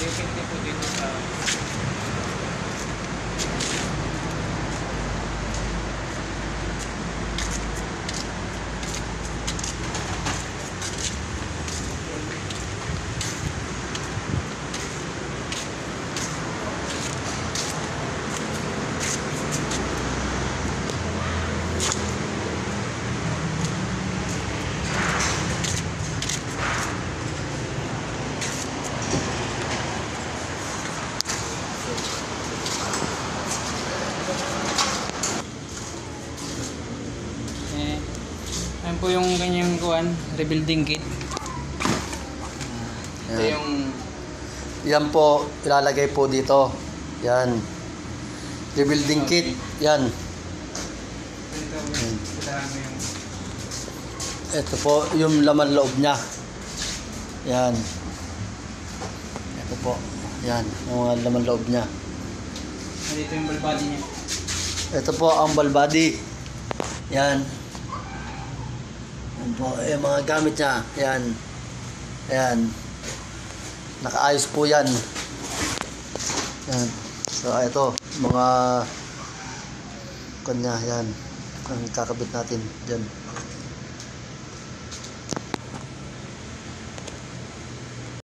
depende po dito sa Ayan po yung kanyang kuwan, rebuilding kit. Ito Yan. yung Yan po, ilalagay po dito. Yan. Rebuilding kit. Yan. Ito po yung laman loob niya. Yan. Ito po. Yan. Yung mga laman loob niya. dito yung ball body niya. Ito po ang ball body. Yan. Yan po. Yung mga gamit niya. Yan. Yan. Nakaayos po yan. Yan. So ito. Mga kanya. Yan. Ang kakabit natin. Yan.